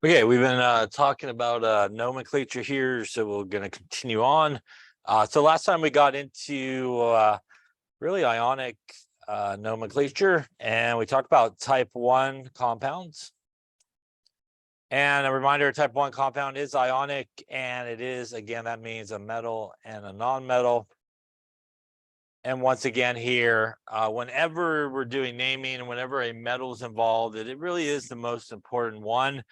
Okay, we've been talking about nomenclature here, so we're going to continue on. So last time we got into really ionic nomenclature, and we talked about type 1 compounds. And a reminder, type 1 compound is ionic, and it is, again, that means a metal and a non-metal. And once again here, whenever we're doing naming and whenever a metal is involved, it really is the most important one.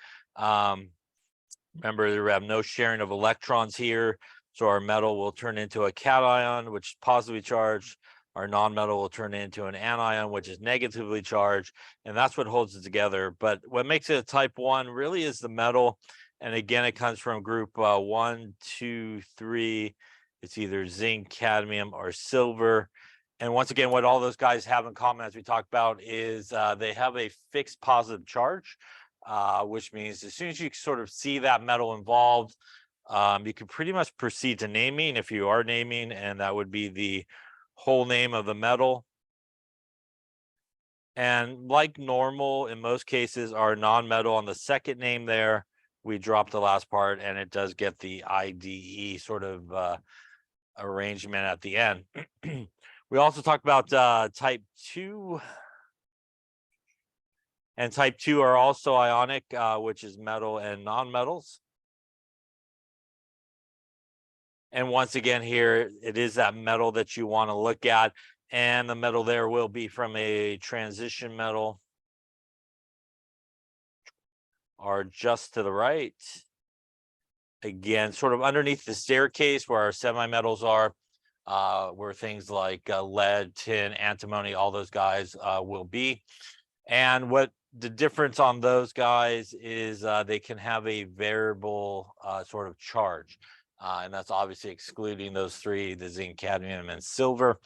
Remember, we have no sharing of electrons here, so our metal will turn into a cation, which is positively charged. Our non-metal will turn into an anion, which is negatively charged, and that's what holds it together. But what makes it a type 1 really is the metal. And again, it comes from group 1, 2, 3. It's either zinc, cadmium, or silver. And once again, what all those guys have in common, as we talked about, is they have a fixed positive charge. Which means as soon as you sort of see that metal involved, you can pretty much proceed to naming if you are naming, and that would be the whole name of the metal. And like normal, in most cases, our non-metal on the second name there, we drop the last part, and it does get the IDE sort of arrangement at the end. We also talked about type 2. And type 2 are also ionic, which is metal and non-metals. And once again here, it is that metal that you want to look at. And the metal there will be from a transition metal, or just to the right. Again, sort of underneath the staircase where our semi-metals are, where things like lead, tin, antimony, all those guys will be. And what the difference on those guys is they can have a variable sort of charge. And that's obviously excluding those three, the zinc, cadmium, and silver.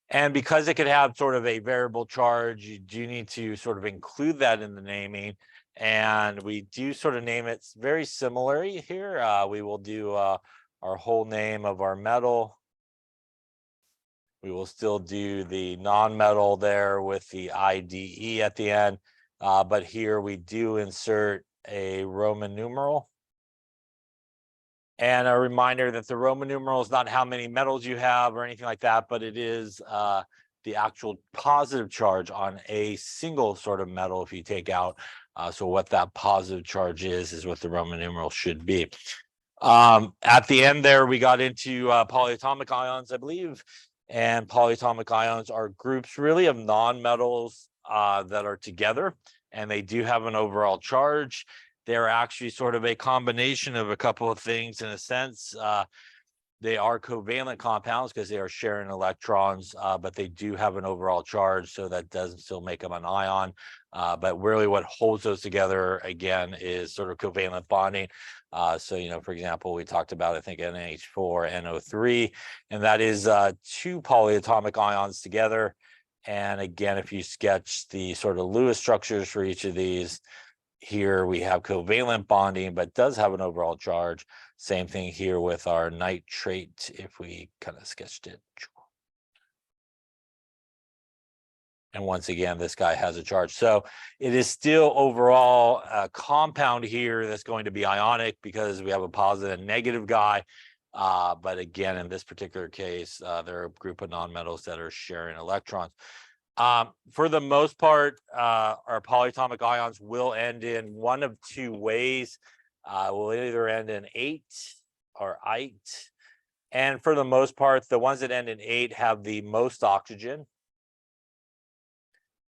And because it could have sort of a variable charge, you do need to sort of include that in the naming. And we do sort of name it very similarly here. We will do our whole name of our metal. We will still do the non-metal there with the IDE at the end. But here we do insert a Roman numeral. And a reminder that the Roman numeral is not how many metals you have or anything like that, but it is the actual positive charge on a single sort of metal if you take out. So what that positive charge is what the Roman numeral should be. At the end there, we got into polyatomic ions, I believe. And polyatomic ions are groups really of non-metals that are together, and they do have an overall charge. They're actually sort of a combination of a couple of things in a sense. They are covalent compounds because they are sharing electrons, but they do have an overall charge, so that doesn't still make them an ion. But really what holds those together, again, is sort of covalent bonding. So, for example, we talked about, I think, NH4, NO3, and that is two polyatomic ions together. And again, if you sketch the sort of Lewis structures for each of these, here we have covalent bonding, but does have an overall charge. Same thing here with our nitrate, if we kind of sketched it. And once again, this guy has a charge. So it is still overall a compound here that's going to be ionic because we have a positive and negative guy. But again, in this particular case, there are a group of nonmetals that are sharing electrons. For the most part, our polyatomic ions will end in one of two ways. Will either end in 8 or ite. And for the most part, the ones that end in 8 have the most oxygen.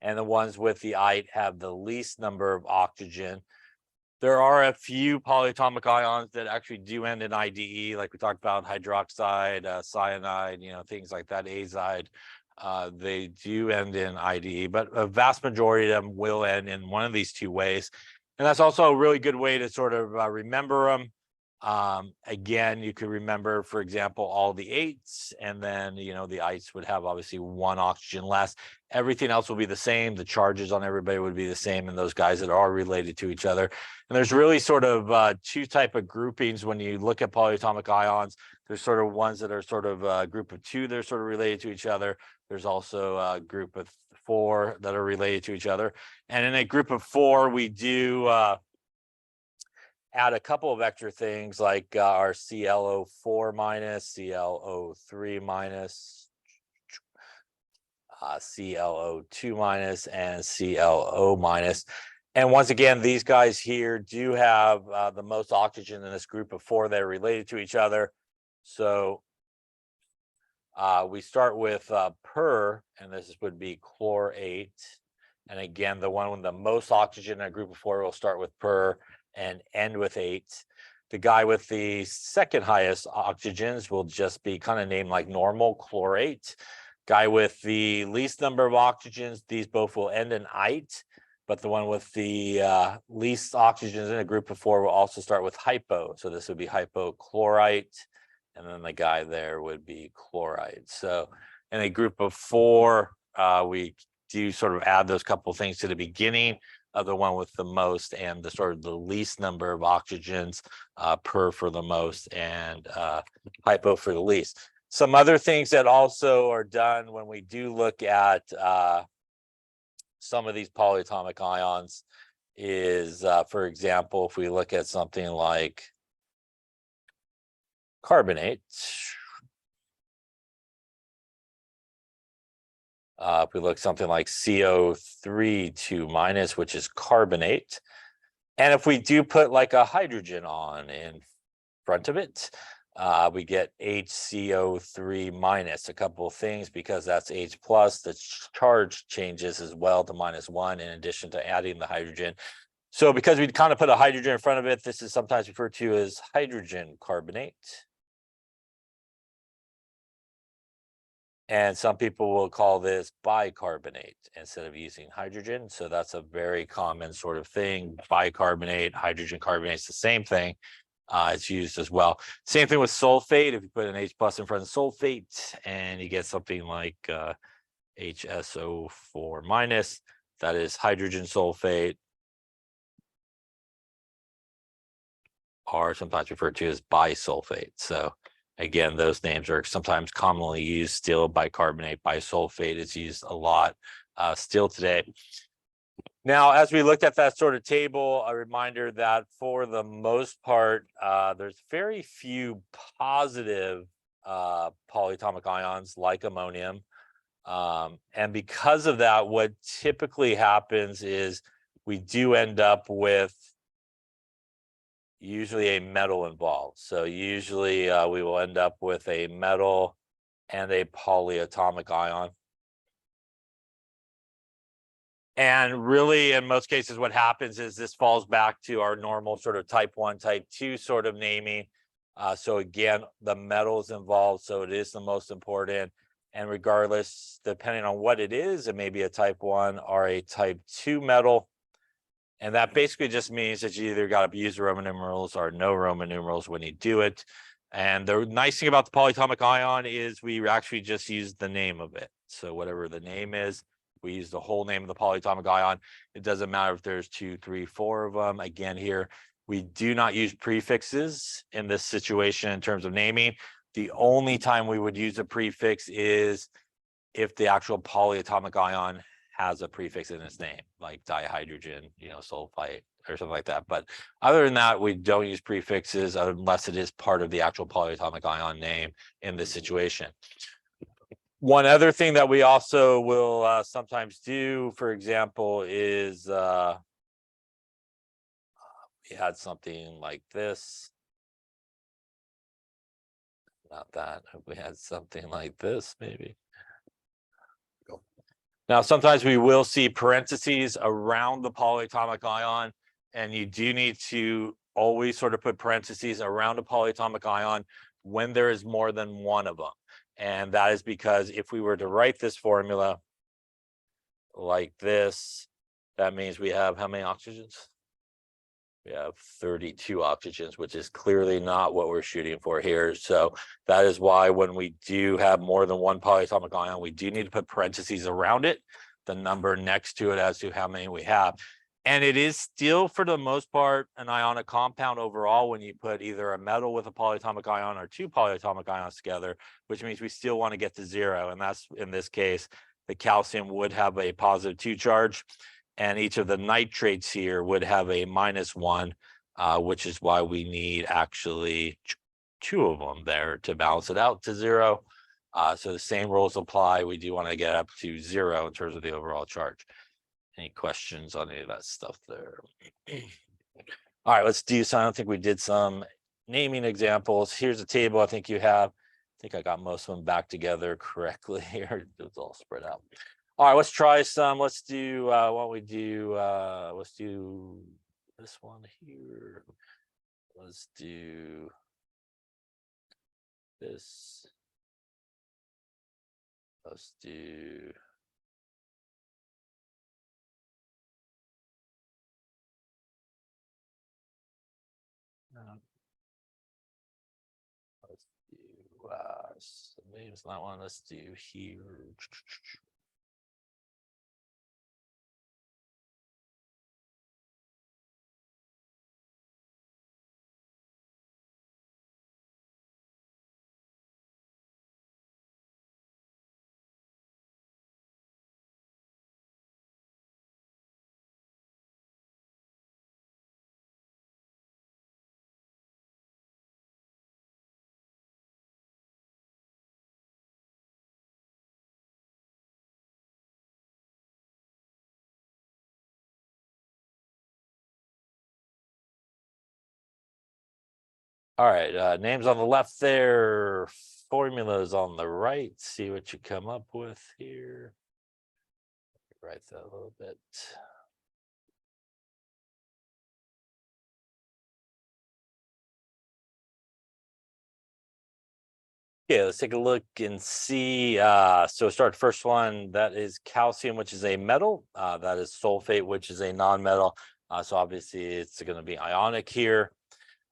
And the ones with the ite have the least number of oxygen. There are a few polyatomic ions that actually do end in IDE, like we talked about hydroxide, cyanide, things like that, azide. They do end in IDE, but a vast majority of them will end in one of these two ways. And that's also a really good way to sort of remember them. Again, you could remember, for example, all the 8s, and then, the ites would have obviously one oxygen less. Everything else will be the same. The charges on everybody would be the same, and those guys that are related to each other. And there's really sort of two type of groupings when you look at polyatomic ions. There's sort of ones that are sort of a group of 2 that are sort of related to each other. There's also a group of 4 that are related to each other. And in a group of 4, we do add a couple of extra things like our ClO4 minus, ClO3 minus, ClO2 minus, and ClO minus. And once again, these guys here do have the most oxygen in this group of four that are related to each other. So we start with per, and this would be chlorate. And again, the one with the most oxygen in a group of four will start with per and end with 8. The guy with the second highest oxygens will just be kind of named like normal, chlorate. Guy with the least number of oxygens, these both will end in ite, but the one with the least oxygens in a group of four will also start with hypo. So this would be hypochlorite, and then the guy there would be chloride. So in a group of four, we do sort of add those couple things to the beginning of the one with the most and the sort of the least number of oxygens, per for the most and hypo for the least. Some other things that also are done when we do look at some of these polyatomic ions is, for example, if we look at something like carbonate, if we look something like CO3 2 minus, which is carbonate, and if we do put like a hydrogen on in front of it, we get HCO3 minus. A couple of things, because that's H plus, the charge changes as well to -1 in addition to adding the hydrogen. So because we kind of put a hydrogen in front of it, this is sometimes referred to as hydrogen carbonate. And some people will call this bicarbonate instead of using hydrogen. So that's a very common sort of thing. Bicarbonate, hydrogen carbonate is the same thing. It's used as well. Same thing with sulfate. If you put an H plus in front of sulfate and you get something like HSO4 minus, that is hydrogen sulfate, or sometimes referred to as bisulfate. So again, those names are sometimes commonly used still. Bicarbonate, bisulfate is used a lot still today. Now, as we looked at that sort of table, a reminder that for the most part, there's very few positive polyatomic ions like ammonium. And because of that, what typically happens is we do end up with usually a metal involved. So usually we will end up with a metal and a polyatomic ion. And really, in most cases, what happens is this falls back to our normal sort of type 1, type 2 sort of naming. So again, the metal is involved, so it is the most important. And regardless, depending on what it is, it may be a type 1 or a type 2 metal. And that basically just means that you either got to use Roman numerals or no Roman numerals when you do it. And the nice thing about the polyatomic ion is we actually just use the name of it. So whatever the name is, we use the whole name of the polyatomic ion. It doesn't matter if there's 2, 3, 4 of them. Again, here, we do not use prefixes in this situation in terms of naming. The only time we would use a prefix is if the actual polyatomic ion has a prefix in its name, like dihydrogen, sulfite or something like that. But other than that, we don't use prefixes unless it is part of the actual polyatomic ion name in this situation. One other thing that we also will sometimes do, for example, is we had something like this. Not that. We had something like this, maybe. Now, sometimes we will see parentheses around the polyatomic ion, and you do need to always sort of put parentheses around a polyatomic ion when there is more than one of them. And that is because if we were to write this formula like this, that means we have how many oxygens? We have 32 oxygens, which is clearly not what we're shooting for here. So that is why when we do have more than one polyatomic ion, we do need to put parentheses around it, the number next to it as to how many we have. And it is still, for the most part, an ionic compound overall when you put either a metal with a polyatomic ion or 2 polyatomic ions together, which means we still want to get to 0. And that's, in this case, the calcium would have a +2 charge. And each of the nitrates here would have a -1 which is why we need actually 2 of them there to balance it out to 0. So the same rules apply. We do want to get up to 0 in terms of the overall charge. Any questions on any of that stuff there? All right, let's do some. I don't think we did some naming examples. Here's a table I think you have. I think I got most of them back together correctly here. It's all spread out. All right, let's try some. Let's do why don't we do let's do this one here. Let's do this. Let's do let's do maybe it's not one. Let's do here. All right, names on the left there, formulas on the right. See what you come up with here. Write that a little bit. Okay, let's take a look and see. So start the first one. That is calcium, which is a metal. That is sulfate, which is a non-metal. So obviously it's going to be ionic here.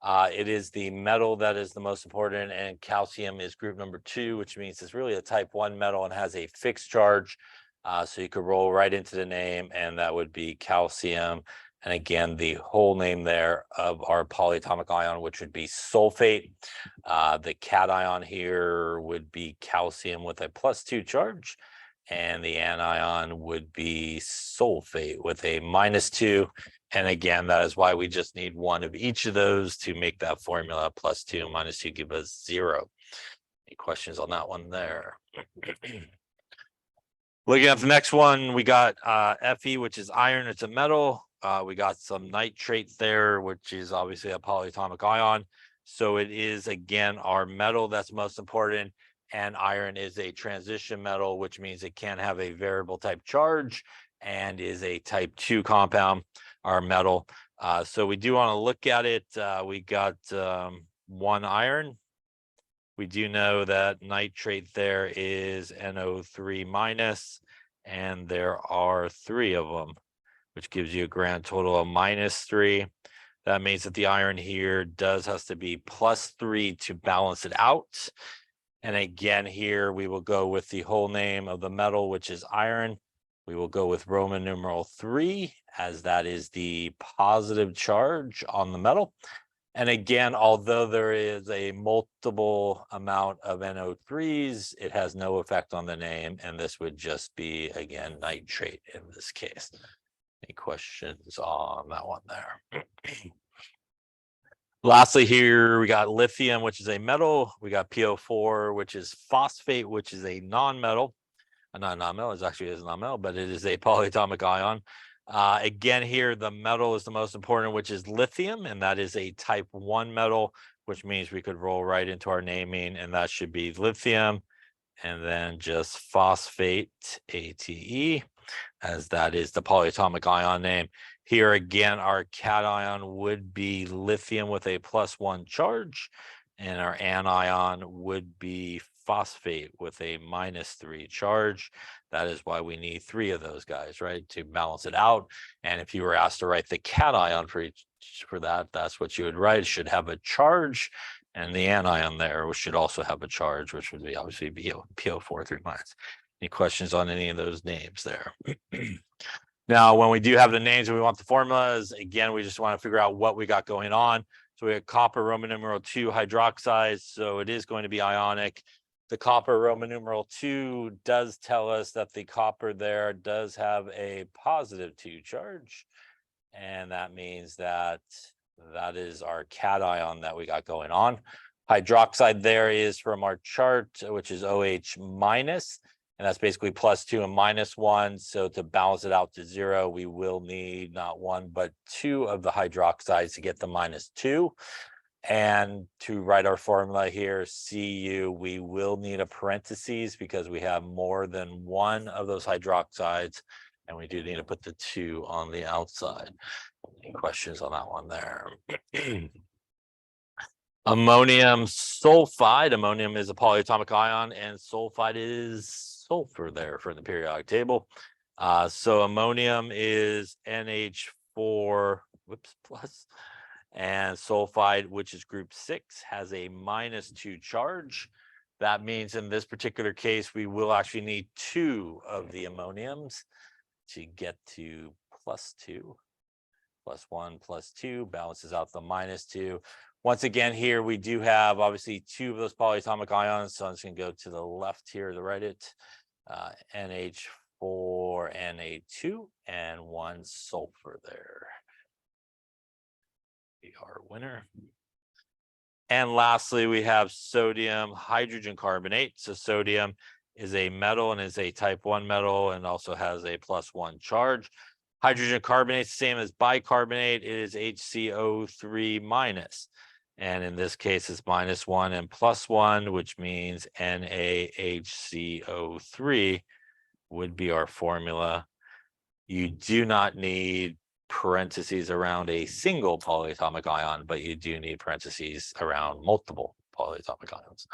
It is the metal that is the most important, and calcium is group number 2, which means it's really a type 1 metal and has a fixed charge. So you could roll right into the name, and that would be calcium. And again, the whole name there of our polyatomic ion, which would be sulfate. The cation here would be calcium with a +2 charge, and the anion would be sulfate with a -2. And again, that is why we just need one of each of those to make that formula. +2 and -2 give us 0. Any questions on that one there? Looking at the next one, we got Fe, which is iron. It's a metal. We got some nitrate there, which is obviously a polyatomic ion. So it is, again, our metal that's most important. And iron is a transition metal, which means it can have a variable type charge and is a type 2 compound, our metal. So we do want to look at it. We got 1 iron. We do know that nitrate there is NO3-, and there are 3 of them, which gives you a grand total of -3. That means that the iron here has to be +3 to balance it out. And again, here we will go with the whole name of the metal, which is iron. We will go with Roman numeral 3, as that is the positive charge on the metal. And again, although there is a multiple amount of NO3s, it has no effect on the name. And this would just be, again, nitrate in this case. Any questions on that one there? Lastly, here we got lithium, which is a metal. We got PO4, which is phosphate, which is a non-metal. Not non-metal, it actually is non-metal, but it is a polyatomic ion. Again, here the metal is the most important, which is lithium, and that is a type 1 metal, which means we could roll right into our naming, and that should be lithium, and then just phosphate, ATE, as that is the polyatomic ion name. Here again, our cation would be lithium with a +1 charge, and our anion would be phosphate with a -3 charge. That is why we need 3 of those guys, right, to balance it out. And if you were asked to write the cation for that, that's what you would write. It should have a charge, and the anion there should also have a charge, which would be obviously PO4 3-. Any questions on any of those names there? Now, when we do have the names and we want the formulas, again, we just want to figure out what we got going on. So we have copper Roman numeral 2 hydroxide, so it is going to be ionic. The copper Roman numeral 2 does tell us that the copper there does have a +2 charge. And that means that That is our cation that we got going on. Hydroxide there is from our chart, which is OH minus, and that's basically +2 and -1. So to balance it out to 0, we will need not 1, but 2 of the hydroxides to get the -2. And to write our formula here, Cu, we will need a parentheses because we have more than 1 of those hydroxides, and we do need to put the 2 on the outside. Any questions on that one there? Ammonium sulfide. Ammonium is a polyatomic ion, and sulfide is sulfur there for the periodic table. So ammonium is NH4 plus, and sulfide, which is group 6, has a -2 charge. That means in this particular case, we will actually need 2 of the ammoniums to get to +2. +1 +2 balances out the -2. Once again, here we do have obviously 2 of those polyatomic ions. So I'm just going to go to the left here to write it. NH4, Na2, and 1 sulfur there. Be our winner. And lastly, we have sodium hydrogen carbonate. So sodium is a metal and is a type 1 metal and also has a +1 charge. Hydrogen carbonate is the same as bicarbonate. It is HCO3 minus. And in this case, it's -1 and +1, which means NaHCO3 would be our formula. You do not need parentheses around a single polyatomic ion, but you do need parentheses around multiple polyatomic ions.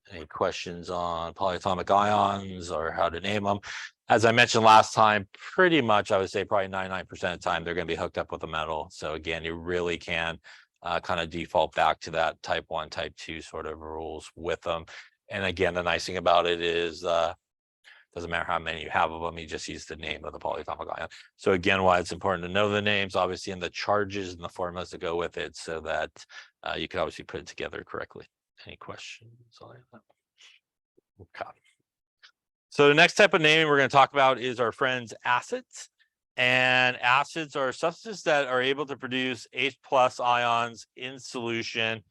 Any questions on polyatomic ions or how to name them? As I mentioned last time, pretty much I would say probably 99% of the time they're going to be hooked up with a metal. So again, you really can kind of default back to that type 1, type 2 sort of rules with them. And again, the nice thing about it is doesn't matter how many you have of them, you just use the name of the polyatomic ion. So again, why it's important to know the names, obviously, and the charges and the formulas that go with it so that you can obviously put it together correctly. Any questions on that? Okay. So the next type of naming we're going to talk about is our friends acids. And acids are substances that are able to produce H+ ions in solution.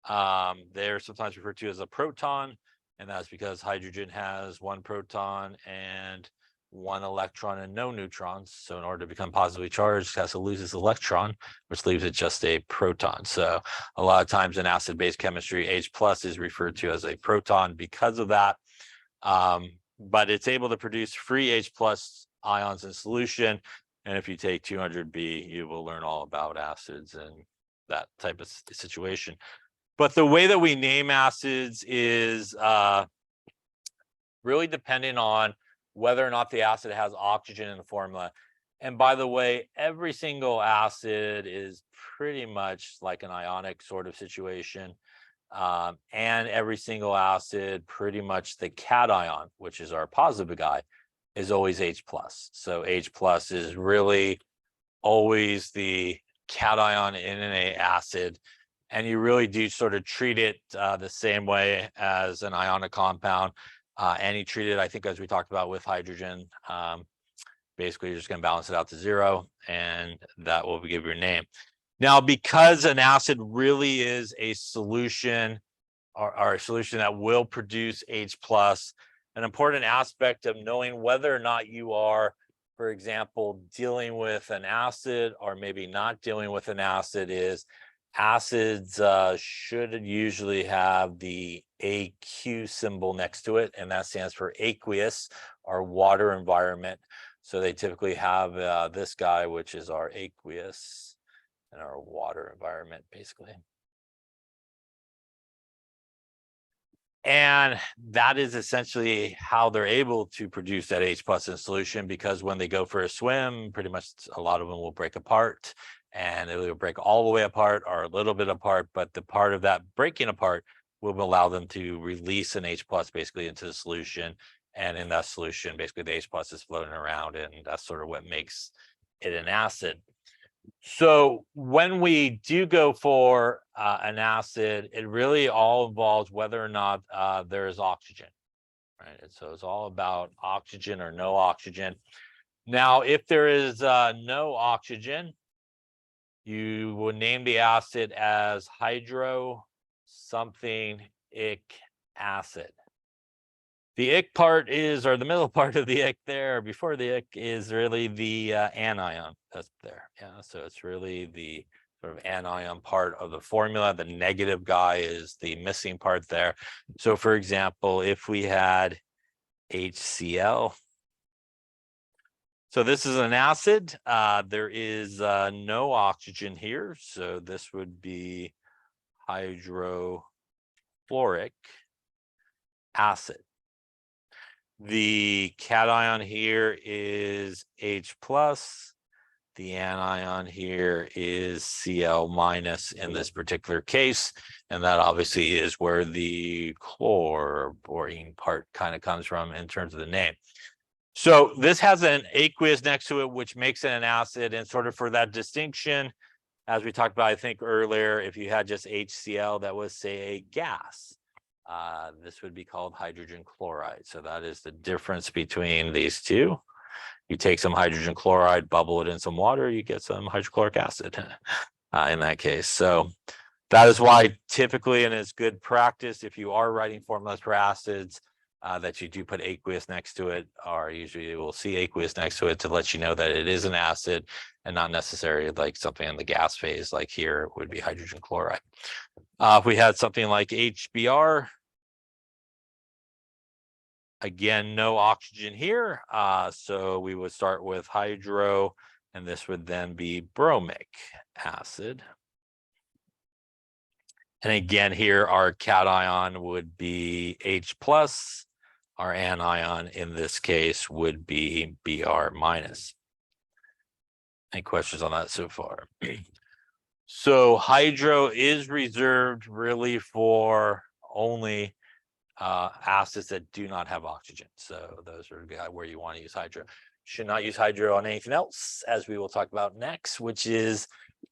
They're sometimes referred to as a proton, and that's because hydrogen has 1 proton and 1 electron and no neutrons. So in order to become positively charged, it has to lose its electron, which leaves it just a proton. So a lot of times in acid-base chemistry, H+ is referred to as a proton because of that. But it's able to produce free H+ ions in solution. And if you take 200B, you will learn all about acids and that type of situation. But the way that we name acids is really depending on whether or not the acid has oxygen in the formula. And by the way, every single acid is pretty much like an ionic sort of situation. And every single acid, pretty much the cation, which is our positive guy, is always H+. So H+ is really always the cation in an acid. And you really do sort of treat it the same way as an ionic compound. And you treat it, I think, as we talked about with hydrogen. Basically, you're just going to balance it out to 0, and that will give your name. Now, because an acid really is a solution or a solution that will produce H+, an important aspect of knowing whether or not you are, for example, dealing with an acid or maybe not dealing with an acid is acids should usually have the AQ symbol next to it, and that stands for aqueous or water environment. So they typically have this guy, which is our aqueous and our water environment, basically. And that is essentially how they're able to produce that H+ in solution, because when they go for a swim, pretty much a lot of them will break apart, and it will break all the way apart or a little bit apart, but the part of that breaking apart will allow them to release an H+ basically into the solution. And in that solution, basically the H+ is floating around, and that's sort of what makes it an acid. So when we do go for an acid, it really all involves whether or not there is oxygen, right? And so it's all about oxygen or no oxygen. Now, if there is no oxygen, you will name the acid as hydro something ic acid. The ic part is, or the middle part of the ic there, before the ic is really the anion that's there. Yeah, so it's really the sort of anion part of the formula. The negative guy is the missing part there. So for example, if we had HCl, so this is an acid. There is no oxygen here, so this would be hydrofluoric acid. The cation here is H plus. The anion here is Cl minus in this particular case. And that obviously is where the chlorine part kind of comes from in terms of the name. So this has an aqueous next to it, which makes it an acid. And sort of for that distinction, as we talked about, I think earlier, if you had just HCl, that was, say, a gas. This would be called hydrogen chloride. So that is the difference between these two. You take some hydrogen chloride, bubble it in some water, you get some hydrochloric acid in that case. So that is why typically, and it's good practice, if you are writing formulas for acids, that you do put aqueous next to it, or usually you will see aqueous next to it to let you know that it is an acid and not necessarily like something in the gas phase, like here would be hydrogen chloride. If we had something like HBr, again, no oxygen here, so we would start with hydro, and this would then be bromic acid. And again, here our cation would be H plus. Our anion in this case would be Br minus. Any questions on that so far? So hydro is reserved really for only acids that do not have oxygen. So those are where you want to use hydro. Should not use hydro on anything else, as we will talk about next, which is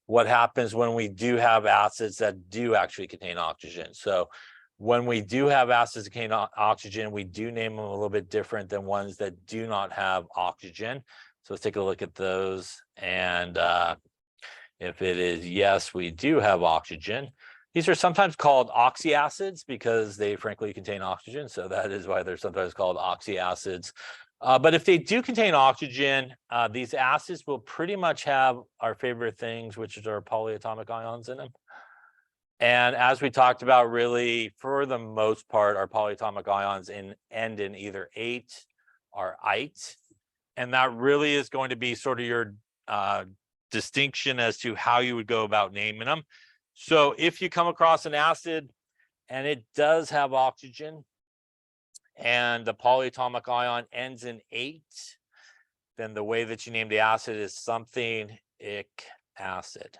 what happens when we do have acids that do actually contain oxygen. So when we do have acids that contain oxygen, we do name them a little bit different than ones that do not have oxygen. So let's take a look at those. And if it is yes, we do have oxygen. These are sometimes called oxyacids because they frankly contain oxygen. So that is why they're sometimes called oxyacids. But if they do contain oxygen, these acids will pretty much have our favorite things, which are polyatomic ions in them. And as we talked about, really, for the most part, our polyatomic ions end in either ate or ite. And that really is going to be sort of your distinction as to how you would go about naming them. So if you come across an acid and it does have oxygen and the polyatomic ion ends in ate, then the way that you name the acid is something ic acid.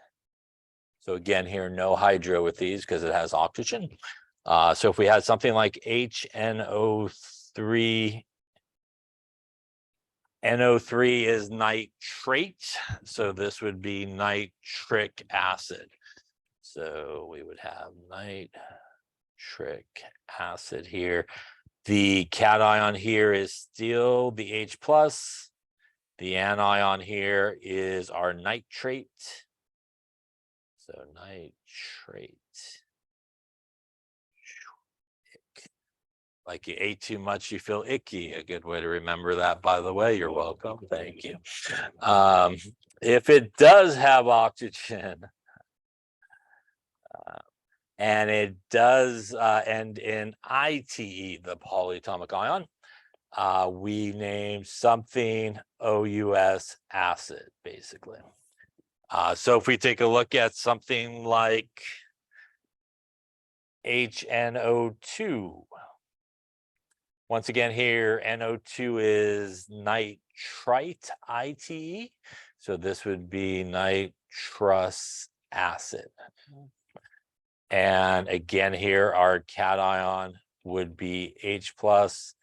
So again, here, no hydro with these because it has oxygen. So if we had something like HNO3, NO3 is nitrate. So this would be nitric acid. So we would have nitric acid here. The cation here is still the H plus. The anion here is our nitrate. So nitrate. Like you ate too much, you feel icky. A good way to remember that, by the way. You're welcome. Thank you. If it does have oxygen, and it does end in ITE, the polyatomic ion, we name something OUS acid, basically. So if we take a look at something like HNO2, once again here, NO2 is nitrite, ITE. So this would be nitrous acid. And again here, our cation would be H plus,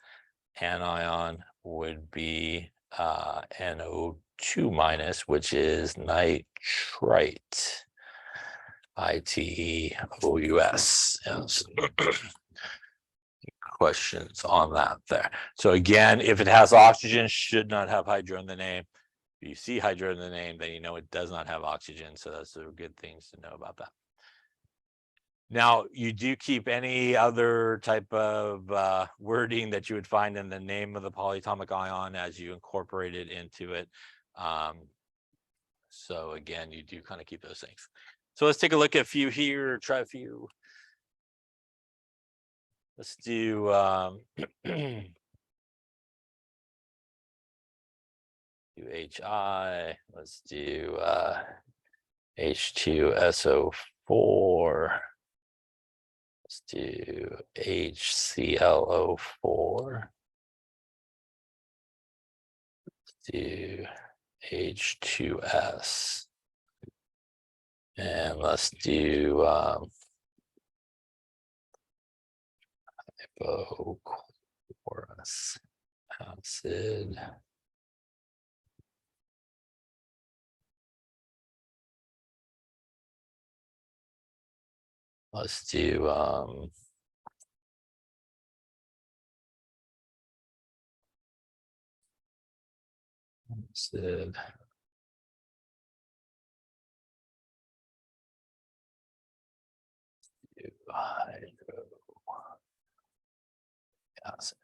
anion would be NO2 minus, which is nitrite, ITEOUS. Yes. Questions on that there. So again, if it has oxygen, should not have hydro in the name. If you see hydro in the name, then you know it does not have oxygen. So that's the good things to know about that. Now, you do keep any other type of wording that you would find in the name of the polyatomic ion as you incorporate it into it. So again, you do kind of keep those things. So let's take a look at a few here, try a few. Let's do HI, let's do H2SO4. Let's do HClO4. Let's do H2S. And let's do hypochlorous acid. Let's do acid. Hydro acid.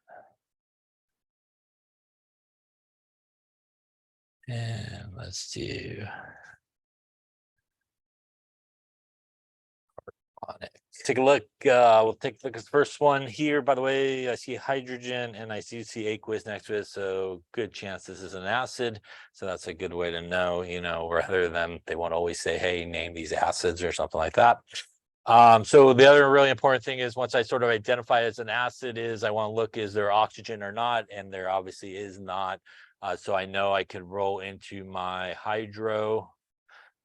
And let's do carbonic. Take a look. We'll take a look at the first one here. By the way, I see hydrogen and I see aqueous next to it. So good chance this is an acid. So that's a good way to know, you know, rather than they won't always say, hey, name these acids or something like that. So the other really important thing is once I sort of identify as an acid is I want to look, is there oxygen or not? And there obviously is not. So I know I can roll into my hydro.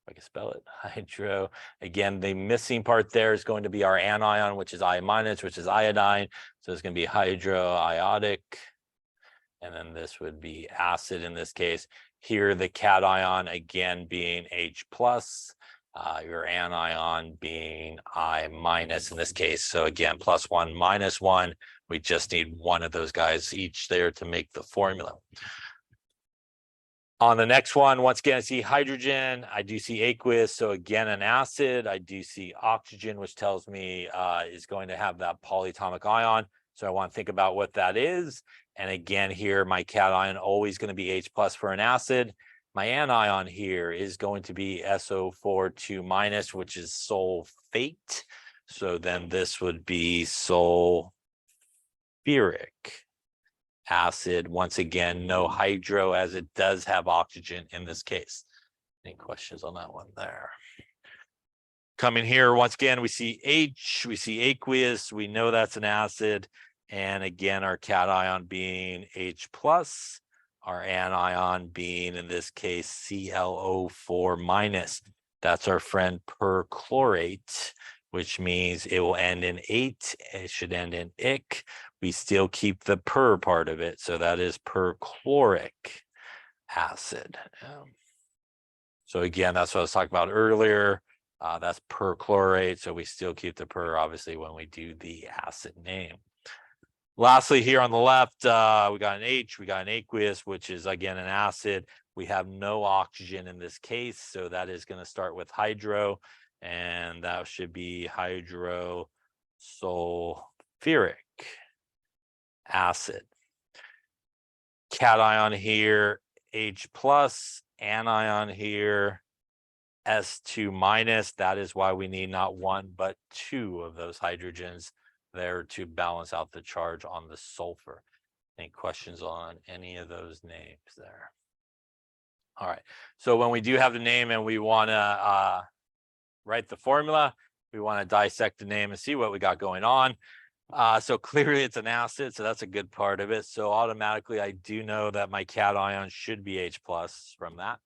I can spell it hydro. Again, the missing part there is going to be our anion, which is I minus, which is iodine. So it's going to be hydroiodic. And then this would be acid in this case. Here, the cation again being H plus. Your anion being I minus in this case. So again, +1, -1. We just need one of those guys each there to make the formula. On the next one, once again, I see hydrogen. I do see aqueous. So again, an acid. I do see oxygen, which tells me is going to have that polyatomic ion. So I want to think about what that is. And again, here, my cation always going to be H plus for an acid. My anion here is going to be SO4 2-, which is sulfate. So then this would be sulfuric acid. Once again, no hydro as it does have oxygen in this case. Any questions on that one there? Coming here, once again, we see H, we see aqueous, we know that's an acid. And again, our cation being H plus, our anion being, in this case, ClO4-. That's our friend perchlorate, which means it will end in ate. It should end in ic. We still keep the per part of it. So that is perchloric acid. So again, that's what I was talking about earlier. That's perchlorate. So we still keep the per, obviously, when we do the acid name. Lastly, here on the left, we got an H, we got an aqueous, which is, again, an acid. We have no oxygen in this case. So that is going to start with hydro. And that should be hydrosulfuric acid. Cation here, H plus, anion here, S2-. That is why we need not one, but two of those hydrogens there to balance out the charge on the sulfur. Any questions on any of those names there? All right. So when we do have the name and we want to write the formula, we want to dissect the name and see what we got going on. So clearly it's an acid, so that's a good part of it. So automatically I do know that my cation should be H plus from that.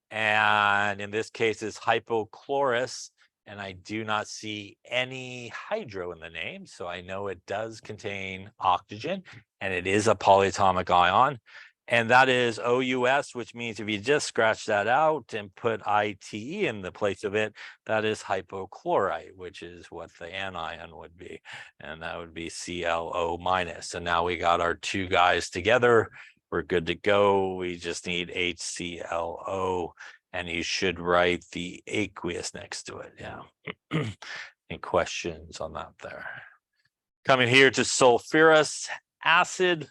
And in this case it's hypochlorous, and I do not see any hydro in the name. So I know it does contain oxygen and it is a polyatomic ion. And that is OUS, which means if you just scratch that out and put ITE in the place of it, that is hypochlorite, which is what the anion would be. And that would be ClO-. And now we got our two guys together. we're good to go. We just need HClO, and you should write the aqueous next to it. Yeah. Any questions on that there? Coming here to sulfurous acid.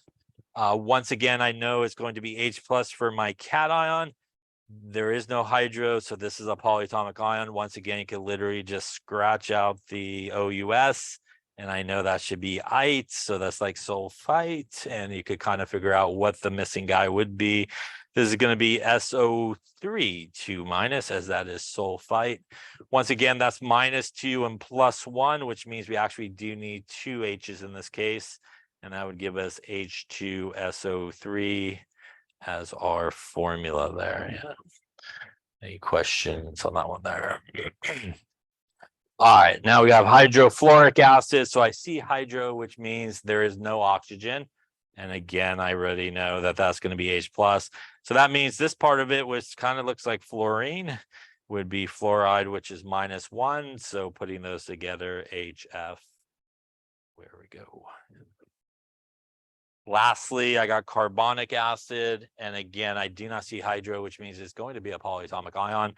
Once again, I know it's going to be H plus for my cation. There is no hydro, so this is a polyatomic ion. Once again, you can literally just scratch out the OUS, and I know that should be ite, so that's like sulfite, and you could kind of figure out what the missing guy would be. This is going to be SO3 2 minus, as that is sulfite. Once again, that's -2 and +1, which means we actually do need 2 H's in this case, and that would give us H2SO3 as our formula there. Yeah. Any questions on that one there? All right, now we have hydrofluoric acid. So I see hydro, which means there is no oxygen. And again, I already know that that's going to be H plus. So that means this part of it, which kind of looks like fluorine, would be fluoride, which is -1. So putting those together, HF, where we go. Lastly, I got carbonic acid. And again, I do not see hydro, which means it's going to be a polyatomic ion.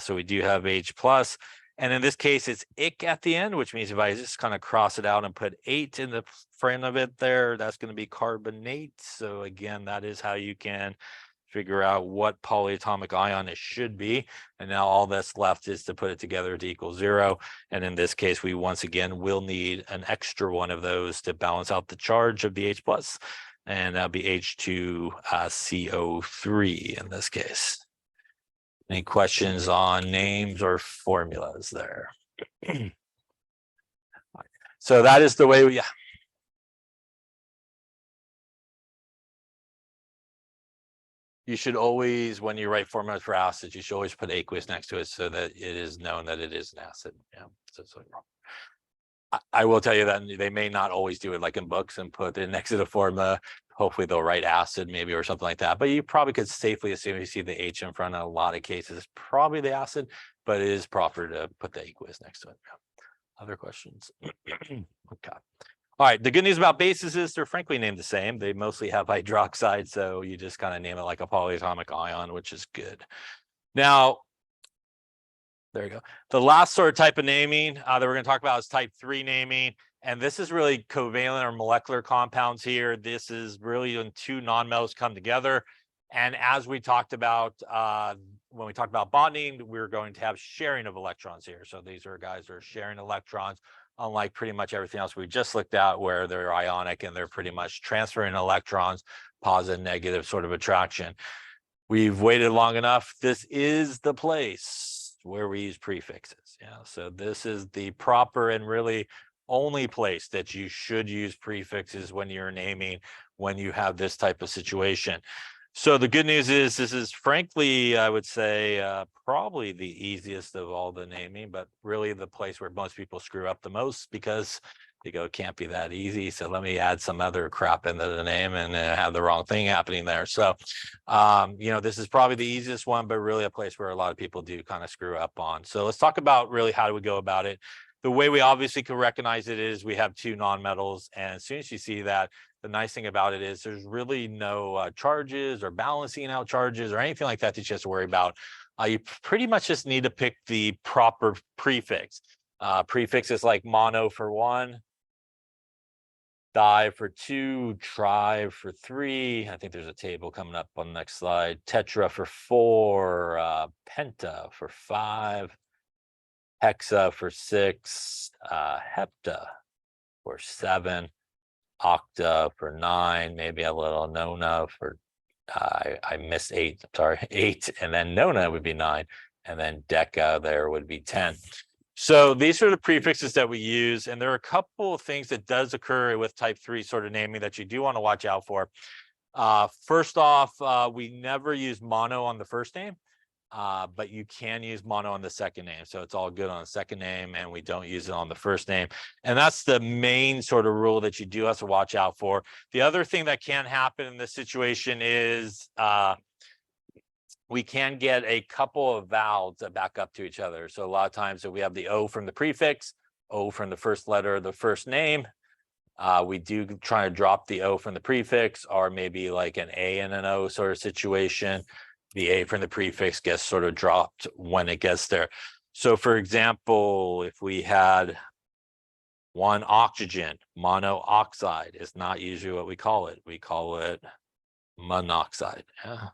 So we do have H plus. And in this case, it's ic at the end, which means if I just kind of cross it out and put 8 in the front of it there, that's going to be carbonate. So again, that is how you can figure out what polyatomic ion it should be. And now all that's left is to put it together to equal 0. And in this case, we once again will need an extra one of those to balance out the charge of the H plus. And that'll be H2CO3 in this case. Any questions on names or formulas there? So that is the way we, yeah. You should always, when you write formulas for acids, you should always put aqueous next to it so that it is known that it is an acid. Yeah. So I will tell you that they may not always do it like in books and put it next to the formula. Hopefully they'll write acid maybe or something like that. But you probably could safely assume you see the H in front of a lot of cases, it's probably the acid, but it is proper to put the aqueous next to it. Yeah. Other questions? Okay. All right. The good news about bases is they're frankly named the same. They mostly have hydroxide, so you just kind of name it like a polyatomic ion, which is good. Now, there you go. The last sort of type of naming that we're going to talk about is type 3 naming. And this is really covalent or molecular compounds here. This is really when 2 nonmetals come together. And as we talked about when we talked about bonding, we're going to have sharing of electrons here. So these are guys that are sharing electrons, unlike pretty much everything else we just looked at, where they're ionic and they're pretty much transferring electrons, positive, negative sort of attraction. We've waited long enough. This is the place where we use prefixes. Yeah, so this is the proper and really only place that you should use prefixes when you're naming, when you have this type of situation. So the good news is this is frankly, I would say, probably the easiest of all the naming, but really the place where most people screw up the most because they go, it can't be that easy. So let me add some other crap into the name and have the wrong thing happening there. So, you know, this is probably the easiest one, but really a place where a lot of people do kind of screw up on. So let's talk about really how do we go about it. The way we obviously can recognize it is we have 2 nonmetals. And as soon as you see that, the nice thing about it is there's really no charges or balancing out charges or anything like that you have to worry about. You pretty much just need to pick the proper prefix. Prefixes like mono for 1, di for 2, tri for 3. I think there's a table coming up on the next slide. Tetra for 4, penta for 5, hexa for 6, hepta for 7, octa for 9, maybe a little nona for I missed 8, sorry, 8, and then nona would be 9, and then deca there would be 10. So these are the prefixes that we use, and there are a couple of things that does occur with type 3 sort of naming that you do want to watch out for. First off, we never use mono on the first name. But you can use mono on the second name. So it's all good on the second name and we don't use it on the first name. And that's the main sort of rule that you do have to watch out for. The other thing that can happen in this situation is we can get a couple of vowels that back up to each other. So a lot of times if we have the O from the prefix, O from the first letter of the first name, We do try to drop the O from the prefix, or maybe like an A and an O sort of situation. The A from the prefix gets sort of dropped when it gets there. So for example, if we had one oxygen, monoxide is not usually what we call it. We call it monoxide. Yeah.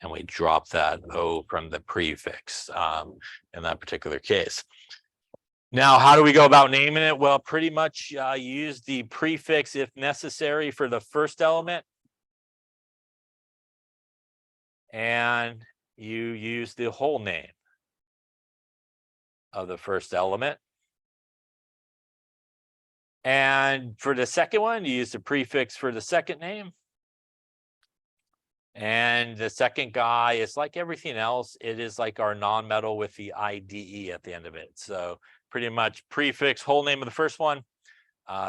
And we drop that O from the prefix in that particular case. Now, how do we go about naming it? Well, pretty much use the prefix if necessary for the first element. And you use the whole name of the first element. And for the second one, you use the prefix for the second name. And the second guy is like everything else. It is like our nonmetal with the IDE at the end of it. So pretty much prefix, whole name of the first one.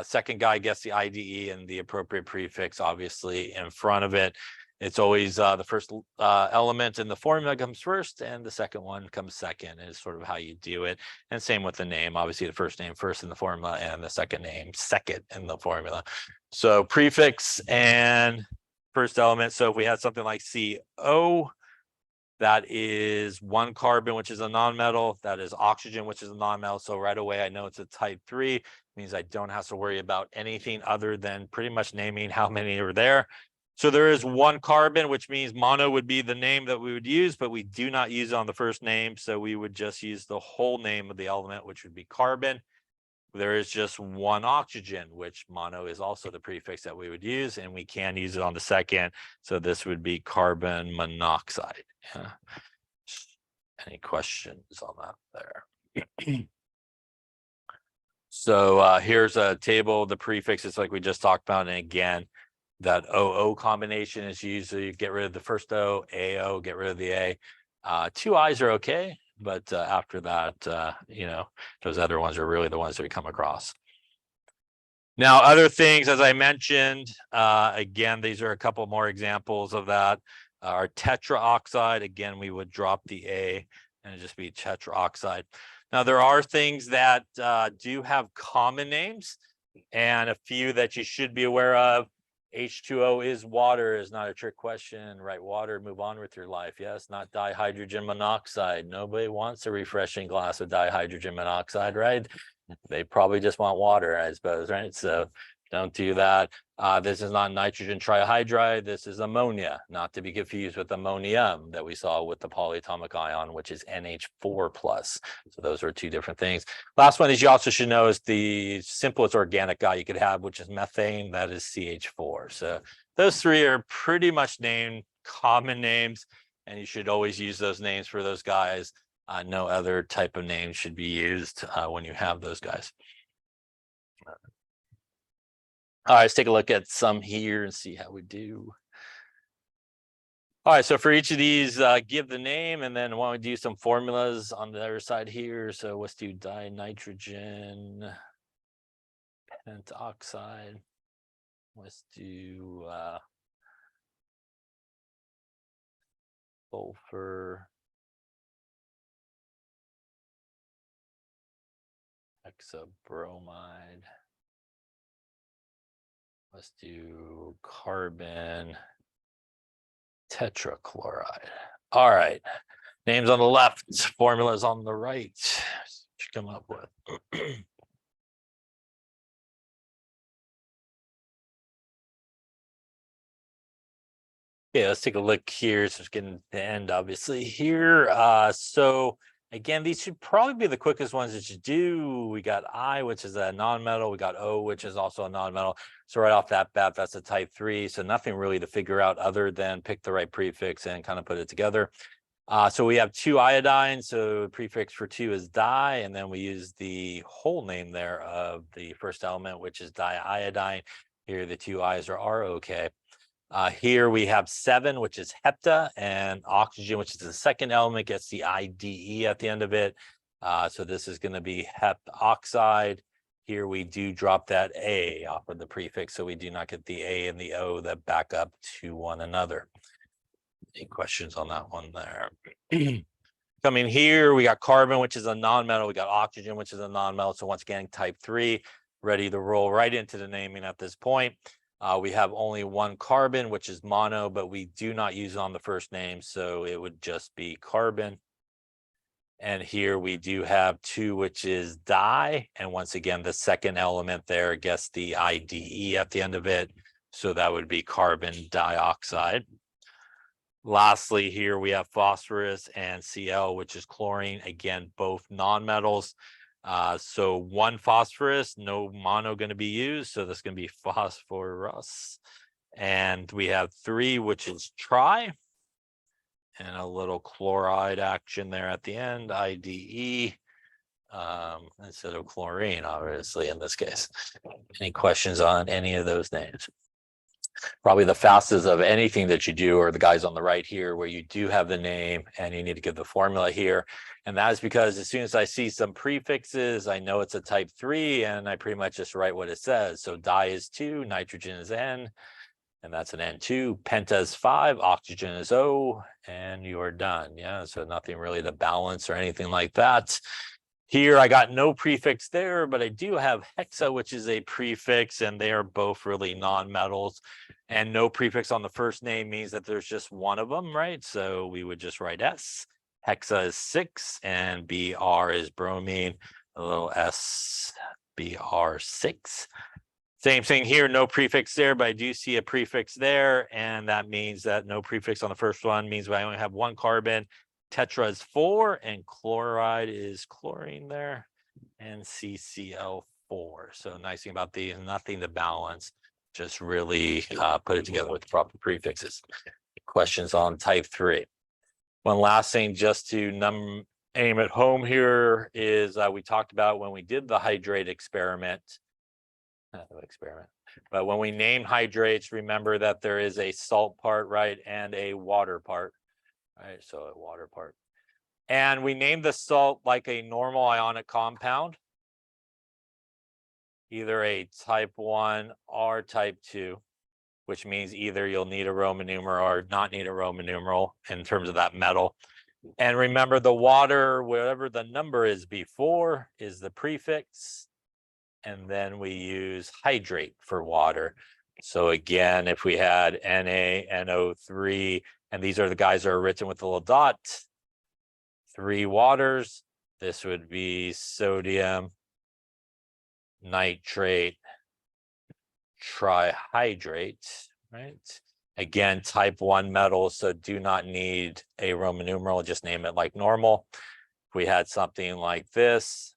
Second guy gets the IDE and the appropriate prefix, obviously, in front of it. It's always the first element in the formula comes first, and the second one comes second, is sort of how you do it. And same with the name, obviously the first name first in the formula and the second name second in the formula. So prefix and first element. So if we had something like CO, that is one carbon, which is a nonmetal. That is oxygen, which is a nonmetal. So right away, I know it's a type 3. Means I don't have to worry about anything other than pretty much naming how many are there. So there is one carbon, which means mono would be the name that we would use, but we do not use it on the first name. So we would just use the whole name of the element, which would be carbon. There is just one oxygen, which mono is also the prefix that we would use, and we can use it on the second. So this would be carbon monoxide. Yeah. Any questions on that there? So here's a table of the prefixes like we just talked about. And again, that OO combination is usually get rid of the first O, AO, get rid of the A. Two I's are okay. But after that, you know, those other ones are really the ones that we come across. Now, other things, as I mentioned, again, these are a couple more examples of that. Our tetraoxide, again, we would drop the A and it'd just be tetraoxide. Now, there are things that do have common names and a few that you should be aware of. H2O is water is not a trick question. Right, water, move on with your life. Yes, not dihydrogen monoxide. Nobody wants a refreshing glass of dihydrogen monoxide, right? They probably just want water, I suppose, right? So don't do that. This is not nitrogen trihydride. This is ammonia, not to be confused with ammonium that we saw with the polyatomic ion, which is NH4+. So those are two different things. Last one is you also should know is the simplest organic guy you could have, which is methane. That is CH4. So those three are pretty much named common names, and you should always use those names for those guys. No other type of name should be used when you have those guys. All right, let's take a look at some here and see how we do. All right, so for each of these, give the name, and then why don't we do some formulas on the other side here. So let's do dinitrogen pentoxide. Let's do sulfur hexabromide. Let's do carbon tetrachloride. All right. Names on the left, formulas on the right. What you come up with. Yeah, let's take a look here. So it's getting to the end, obviously, here. So again, these should probably be the quickest ones that you do. We got I, which is a nonmetal. We got O, which is also a nonmetal. So right off that bat, that's a type 3. So nothing really to figure out other than pick the right prefix and kind of put it together. So we have 2 iodines. So the prefix for 2 is di, and then we use the whole name there of the first element, which is diiodine. Here, the 2 I's are okay. Here we have 7, which is hepta, and oxygen, which is the second element, gets the IDE at the end of it. So this is going to be heptoxide. Here we do drop that A off of the prefix, so we do not get the A and the O that back up to one another. Any questions on that one there? Coming here, we got carbon, which is a nonmetal. We got oxygen, which is a nonmetal. So once again, type 3. ready to roll right into the naming at this point. We have only one carbon, which is mono, but we do not use it on the first name, so it would just be carbon. And here we do have 2, which is di. And once again, the second element there gets the IDE at the end of it. So that would be carbon dioxide. Lastly, here we have phosphorus and Cl, which is chlorine. Again, both nonmetals. So 1 phosphorus, no mono going to be used. So that's going to be phosphorus. And we have 3, which is tri. And a little chloride action there at the end, IDE, instead of chlorine, obviously, in this case. Any questions on any of those names? Probably the fastest of anything that you do are the guys on the right here, where you do have the name and you need to give the formula here. And that is because as soon as I see some prefixes, I know it's a type 3, and I pretty much just write what it says. So di is 2, nitrogen is N, and that's an N2, penta is 5, oxygen is O, and you're done. Yeah, so nothing really to balance or anything like that. Here, I got no prefix there, but I do have hexa, which is a prefix, and they are both really non-metals. And no prefix on the first name means that there's just one of them, right? So we would just write S. Hexa is 6, and Br is bromine, a little S, Br6. Same thing here, no prefix there, but I do see a prefix there, and that means that no prefix on the first one means I only have 1 carbon. Tetra is 4, and chloride is chlorine there, and CCl4. So nice thing about these, nothing to balance, just really put it together with the proper prefixes. Questions on type 3. One last thing just to aim at home here is we talked about when we did the hydrate experiment. But when we name hydrates, remember that there is a salt part, right, and a water part, right? So a water part. And we named the salt like a normal ionic compound, either a type 1 or type 2, which means either you'll need a Roman numeral or not need a Roman numeral in terms of that metal. And remember, the water, whatever the number is before, is the prefix. And then we use hydrate for water. So again, if we had NaNO3, and these are the guys that are written with a little dot, 3 waters, this would be sodium nitrate trihydrate, right? Again, type 1 metal, so do not need a Roman numeral, just name it like normal. If we had something like this,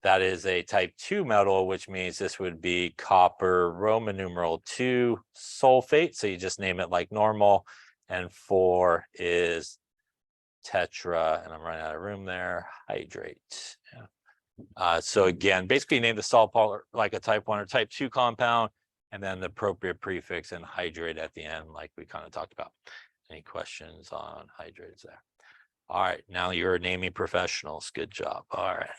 that is a type 2 metal, which means this would be copper Roman numeral 2 sulfate. So you just name it like normal. And 4 is tetra, and I'm running out of room there, hydrate. Yeah. So again, basically name the salt part like a type 1 or type 2 compound, and then the appropriate prefix and hydrate at the end, like we kind of talked about. Any questions on hydrates there? All right, now you're naming professionals. Good job. All right.